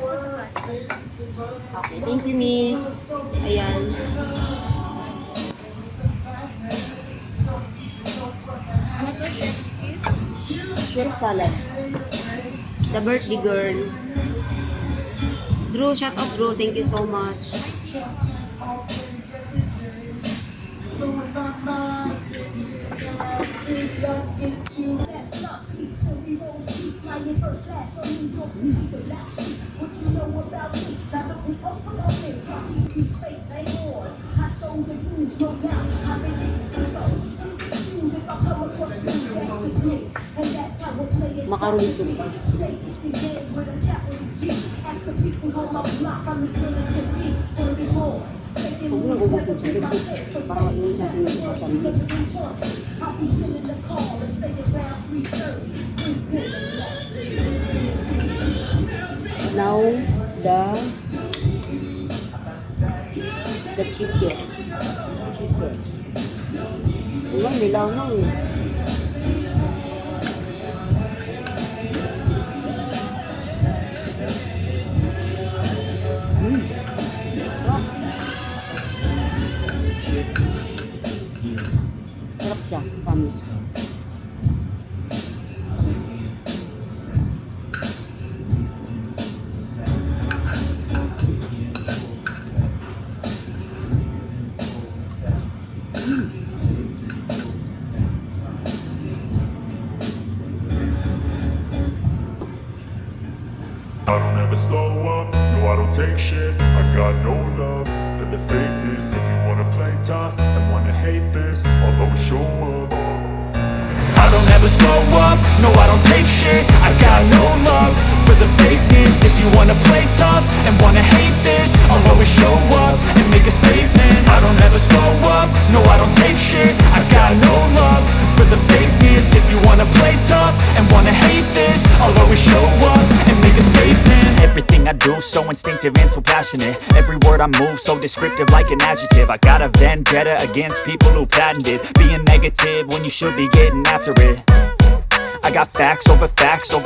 Okay, thank you, miss. Ayan. Ano to, chef's kiss? Shrimp salad. The birthday girl. Drew, shout out Drew. Thank you so much. Macaroni soup. Huwag mo ubos yung tubig. Para mainit natin yung sasali. Now, the chicken. Chicken. Wala, nilaw na eh. Sarap siya, promise. I don't ever slow up, no I don't take shit. I got no love for the fakeness. If you wanna play tough and wanna hate this, I'll always show up. I don't ever slow up, no I don't take shit. I got no love for the fakeness. If you wanna play tough and wanna hate this, I'll always show up and make a statement. I don't ever slow up, no I don't take shit. I got no love for the fakeness. If you wanna play tough and wanna hate this, I'll always show up and make a statement. Everything I do so instinctive and so passionate. Every word I move so descriptive like an adjective. I got a vendetta against people who patented being negative when you should be getting after it. I got facts over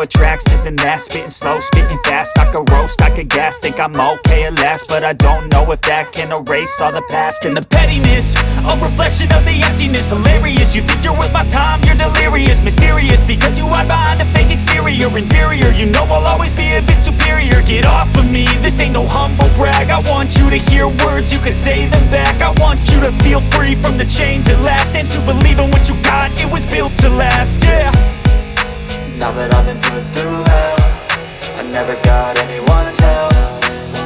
tracks, this and that. Spitting slow, spitting fast, I could roast, I could gas. Think I'm okay at last, but I don't know if that can erase all the past. And the pettiness, a reflection of the emptiness. Hilarious, you think you're worth my time, you're delirious. Mysterious, because you hide behind a fake exterior. Inferior, you know I'll always be a bit superior. Get off of me, this ain't no humble brag. I want you to hear words, you can say them back. I want you to feel free from the chains at last, and to believe in what you got, it was built to last, yeah. Now that I've been put through hell, I never got anyone's help.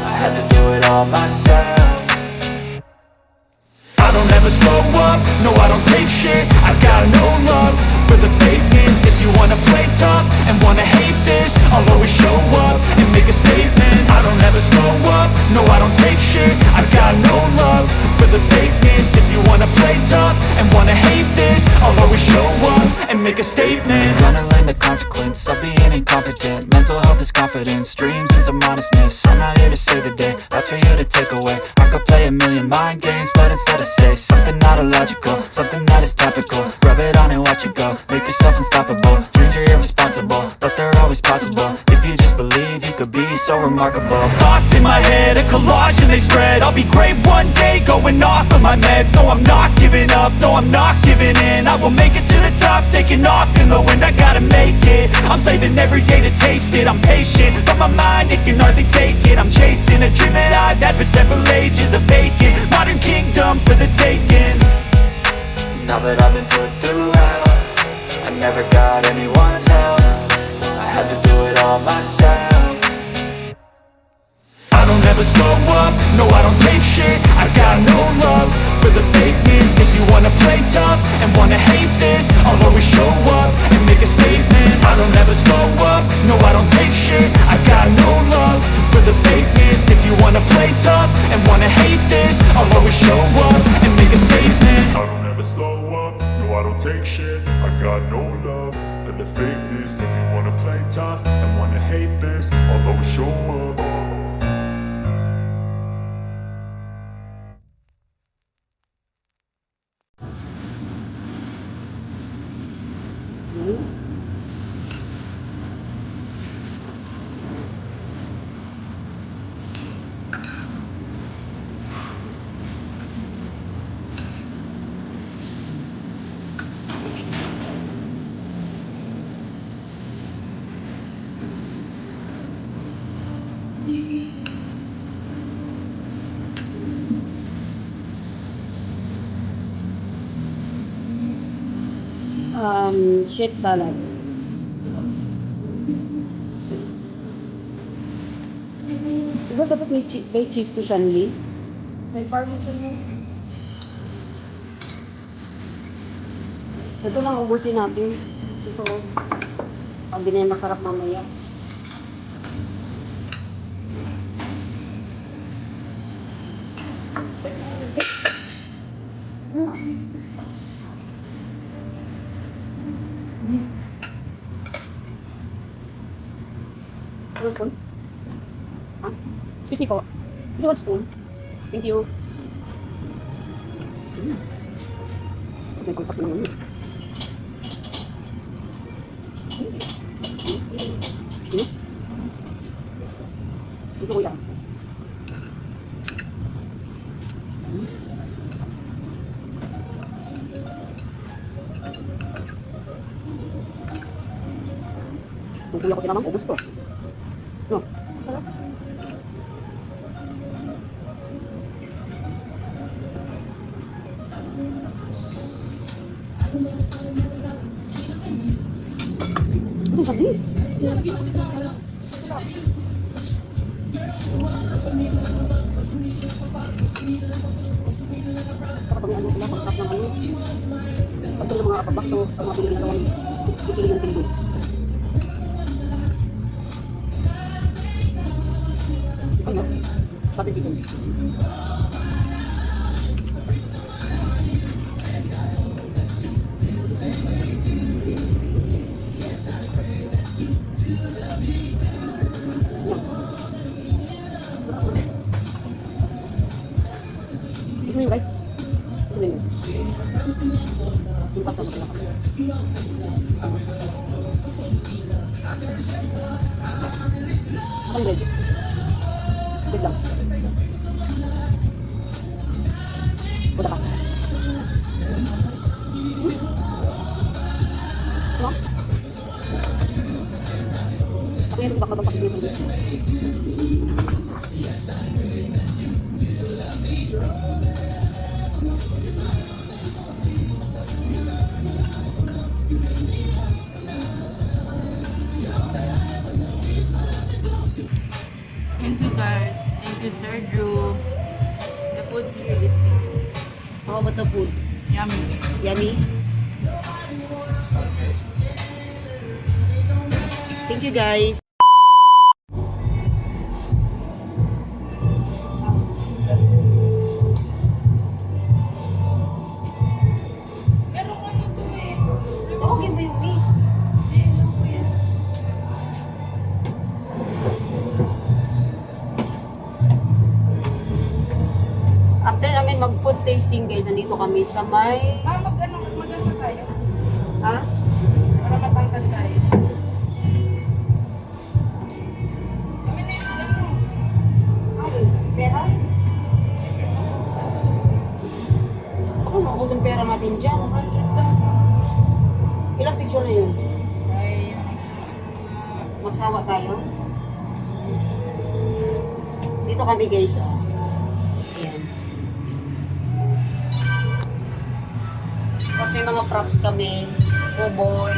I had to do it all myself. I don't ever slow up, no I don't take shit. I got no love for the fakeness. If you wanna play tough and wanna hate this, I'll always show up and make a statement. I don't ever slow up, no I don't take shit. I got no love for the fakeness. If you wanna play tough and wanna hate this, I'll always show up and make a statement. Gonna learn the consequence of being incompetent. Mental health is confidence, dreams and some honestness. I'm not here to save the day, that's for you to take away. I could play a million mind games, but instead I say something not illogical, something that is topical. Rub it on and watch it go, make yourself unstoppable. Dreams are irresponsible, but they're always possible. If you just believe, you could be so remarkable. Thoughts in my head, a collage and they spread. I'll be great one day, going off of my meds. No, I'm not giving up, no, I'm not giving in. I will make it to the top, taking off in the wind. I gotta make it, I'm saving every day to taste it. I'm patient, but my mind, it can hardly take it. I'm chasing a dream that I've had for several ages. A vacant, modern kingdom for the taking. Now that I've been put through hell, I never got anyone's help. I had to do it all myself. I don't ever slow up, no I don't take shit. I got no love for the fakeness. If you wanna play tough and wanna hate this, I'll always show up and make a statement. I don't ever slow up, no I don't take shit. I got no love for the fakeness. If you wanna play tough and wanna hate this, I'll always show up and make a statement. I don't ever slow up, no I don't take shit. I got no love for the fakeness. If you wanna play tough and wanna hate this, I'll always show up. Sheep salad. Diba dapat may cheese to Shanli? May parmesan mo. Ito lang ubusin natin. Ito. Pag di na yan masarap mamaya. Ano spoon? Ah? Excuse me po. Do you want spoon? Thank you. May kulpak naman yun. Dito kuya. Kung kuya ko tinamang, ubus ko. No. Ano kasi? Kapag may ano sila, pagkakap ng ano. Pag ng mga kapabakto, sa mga pinili sa wani. Pipili ng pinili. Ano? Sabi dito. Ito yung guys. Ito yung guys. Yung pasta mo pala. Ang ready. Wait lang. Punta ka. Ano? Ako yung baka baka dito. Thank you guys. Thank you Sir Drew. The food here is How about the food? yummy. Yummy? Thank you guys. Pero ano to eh? Okay ba yung miss? After namin mag-food tasting guys, nandito kami sa may... Maganda tayo. Ha? Para matangkad tayo. Pera? Ako naubos ang pera natin dyan. Ilang picture na yun? Ay, yung isa. Magsawa tayo. Dito kami guys. Oh. Ayan. Tapos may mga props kami. Cowboy.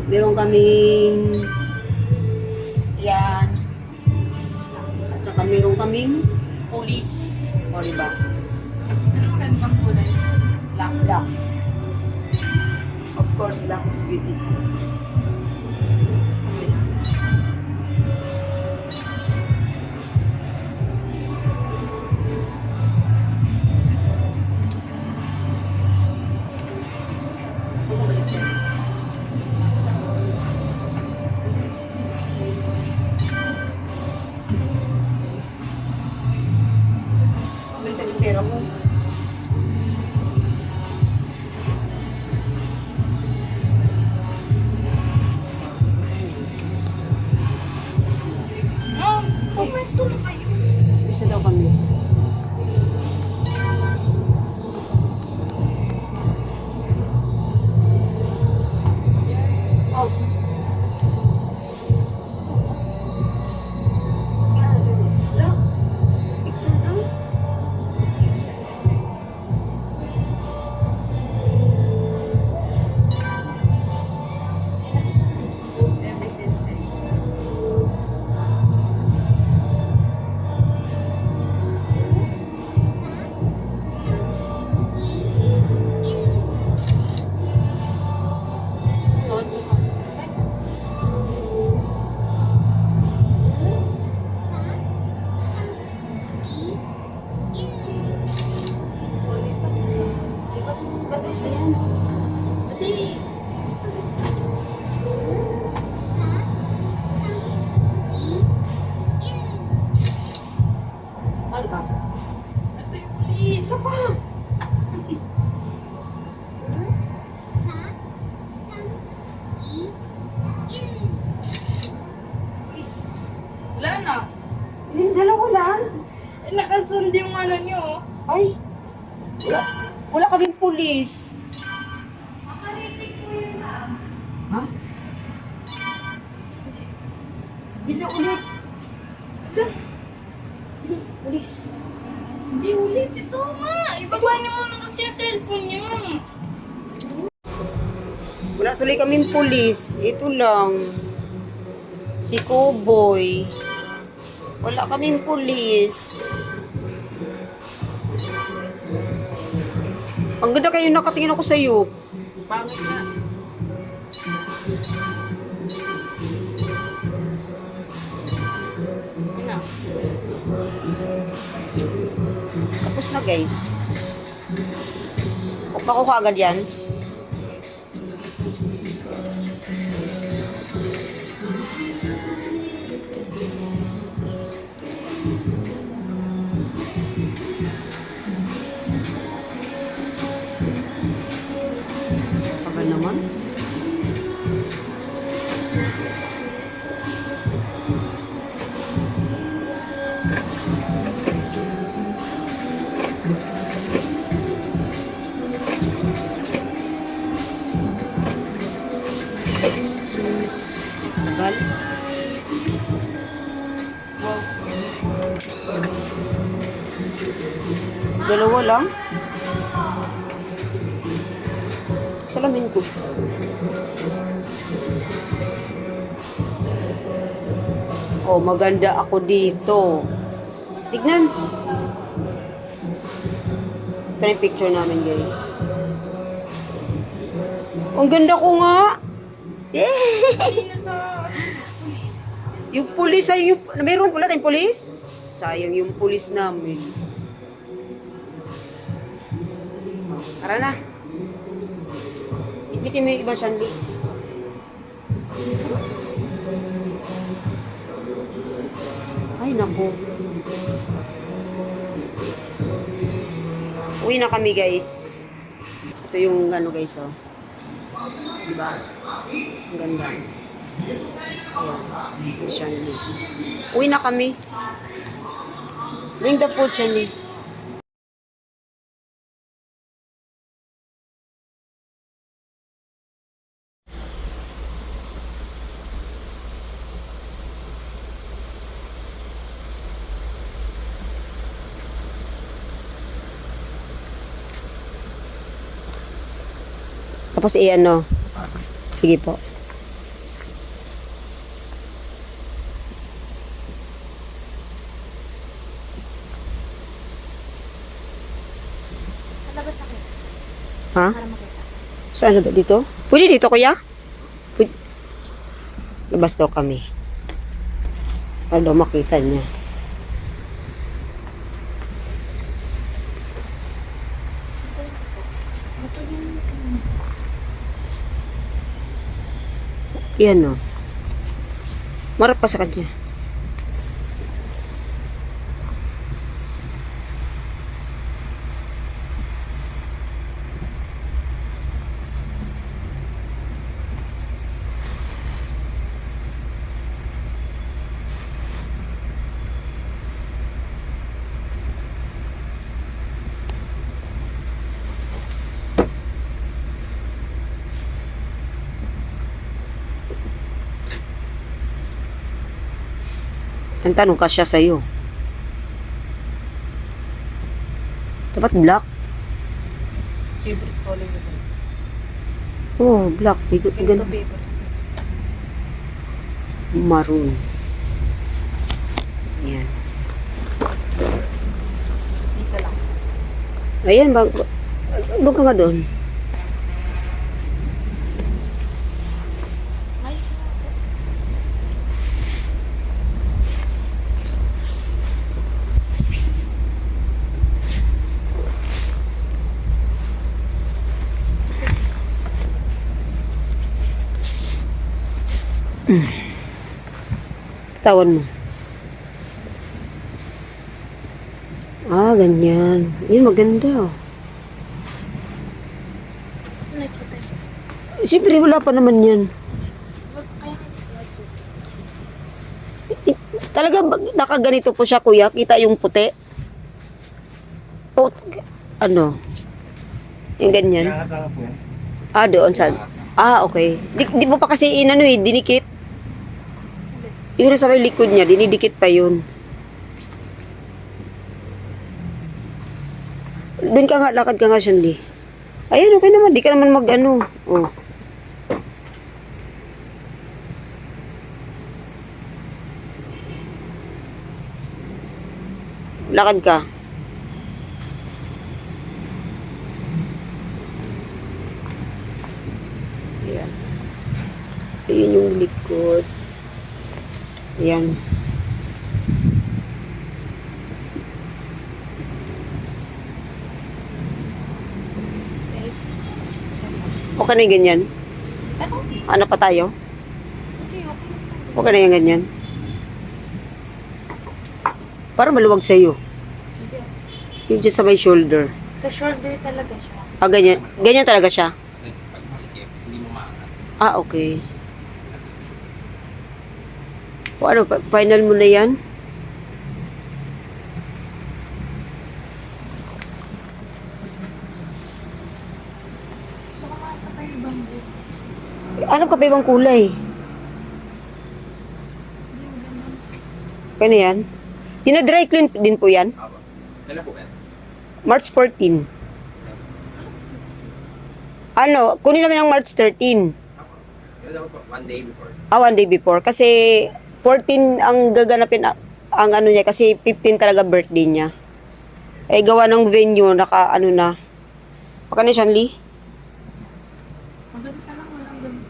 Meron kaming... Ayan. At saka meron kaming police. O diba? Pero magandang kulay. Black. Black. Of course, black is beautiful. Balik ang pera mo. Pwesto na kayo. Isa daw kami. Oh. Wala na. Yung dalawa lang. Eh, nakasund yung ano nyo. Ay, wala kaming pulis. Makaritig ko yun ah. Ha? Bila ulit. Bila. Bila, pulis. Hindi ulit ito nga. Ibaba niyo muna kasi yung cellphone niyo. Wala tuloy kaming pulis. Ito lang. Si Cowboy. Wala kaming pulis. Ang ganda kayo nakatingin ako sa'yo. Pangit na. Yun na. Tapos na guys. Huwag na ko kaagad yan. Tagal naman. Tagal. Dalawa lang. Salamin ko. Oh, maganda ako dito. Tignan. Ito na yung picture namin, guys. Ang ganda ko nga. Hindi na sa police. Yung pulis ay yung... Meron wala tayong pulis? Sayang yung pulis namin. Tara na. Ipitin mo yung iba, Shandy. Ay, naku. Uwi na kami, guys. Ito yung ano, guys, oh. Diba? Ang ganda. Ayan. Shandy. Uwi na kami. Bring the food, Shandy. Tapos ano. Sige po. Ha? Saan ba dito? Pwede dito, kuya? Pwede. Labas daw kami. Para daw makita niya. Yan o. Marap pa sa kanya. Ang tanong ka siya sa'yo. Dapat black? Favorite color ko. Oh, black. Ito Ganda. favorite. Maroon. Yan. Dito lang. Ayan, bag ka nga doon. Ayos na. Tawan mo. Ah, ganyan. Yun, maganda. So, nakita yun. Siyempre, wala pa naman yan. Kaya Talaga nakaganito po siya, kuya? Kita yung puti? O, ano? Yung ganyan? Kaya lang po yan. Ah, doon sa... Ah, okay. Di mo pa kasi inano eh, dinikit. Yung nasa may likod niya, dinidikit pa yun. Doon ka nga, lakad ka nga, Shanli. Ayan, okay naman. Di ka naman mag-ano. Oh. Lakad ka. Ayan. Ayun yung likod. Ayan. Okay na yung ganyan? Ano? Ano pa tayo? Okay, okay. Okay na yung ganyan? Para maluwag sa'yo. Hindi. Yung dyan sa may shoulder. Sa shoulder talaga siya. Ah, ganyan. Ganyan talaga siya? Pag masikip, hindi mo maangat. Ah, okay. O ano, final mo na yan? Gusto ko makita yung bamboo. Ano ka pa ibang kulay? Kaya na yan? Dina-dry clean din po yan? Apo. Kailan po yan? March 14. Ano, kunin namin ang March 13. Apo. Kailan dapat po? 1 day before. Ah, 1 day before. Kasi 14 ang gaganapin ang ano niya. Kasi 15 talaga birthday niya. Eh, gawa ng venue, naka ano na. Baka na Shanli? Maganda sana walang ganun.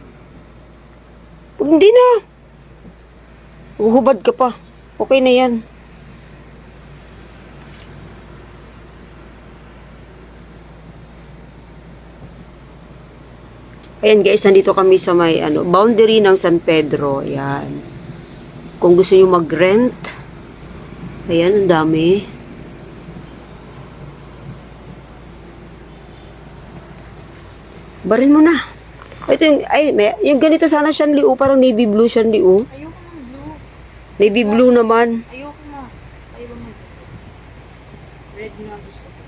Hindi na. Uhubad ka pa. Okay na yan. Ayan guys, nandito kami sa may boundary ng San Pedro. Ayan. Kung gusto nyo mag-rent, ayan, ang dami. Barin mo na. Ito yung, yung ganito sana Shanli, parang navy blue Shanli, Ayoko ng blue. Navy blue naman. Ayoko na. Ayoko na. Red na gusto ko.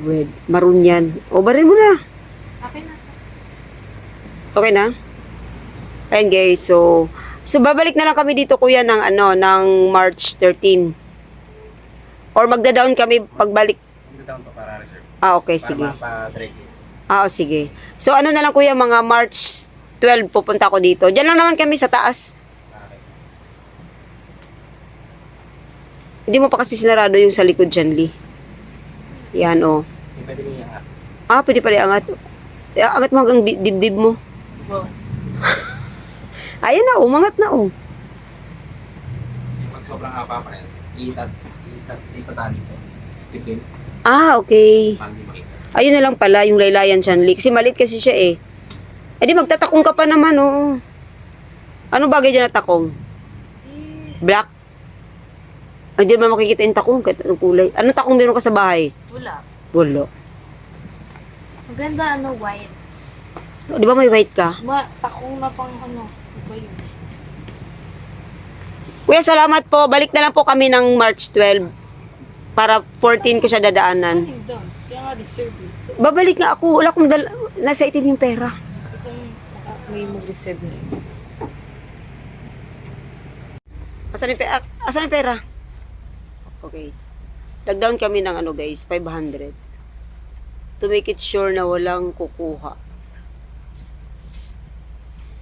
Red, maroon yan. O, barin mo na. Akin na. Okay na? Ayan guys, so babalik na lang kami dito kuya ng ng March 13. Or magda-down kami pagbalik. Hindi down pa para reserve. Ah, okay, Para sige. mapa-drag yun. Ah, oh, sige. So ano na lang kuya, mga March 12 pupunta ko dito. Diyan lang naman kami sa taas. Okay. Hindi mo pa kasi sinarado yung sa likod dyan, Lee. Yan, oh. Hindi pwede niya iangat. Ah, pwede pala angat. Angat mo hanggang dibdib mo. Wow. Ayan na, umangat na, oh. Pag sobrang haba pa rin, itatali ko. Tipin, Ah, okay. para hindi makita. Ayun na lang pala, yung laylayan Shanli. Kasi maliit kasi siya eh. Eh di magtatakong ka pa naman, oh. Ano bagay dyan na takong? Black? Ay, di naman makikita yung takong. Kahit anong kulay. Anong takong meron ka sa bahay? Wala. Wala. Maganda white. Di ba may white ka? Takong na pang ano. Ano ba yun? Kuya, salamat po. Balik na lang po kami ng March 12. Para 14 ko siya dadaanan. Down. Kaya nga reserve eh. Babalik nga ako. Wala akong nasa itim yung pera. Itong may mag-reserve rin. Asan yung pera? Asan yung pera? Okay. Nag-down kami ng guys, 500. To make it sure na walang kukuha.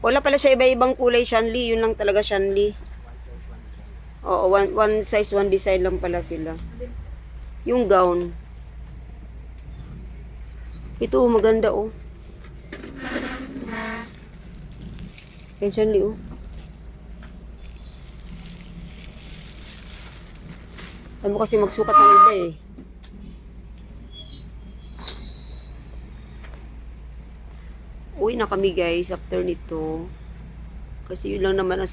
Wala pala siya iba-ibang kulay, Shanli. Yun lang talaga, Shanli. Oo, one size, one design lang pala sila. Yung gown. Ito, maganda, oh. Yan, Shanli, oh. Ano kasi magsukat ng iba, eh. Uwi na kami guys after nito. Kasi yun lang naman ang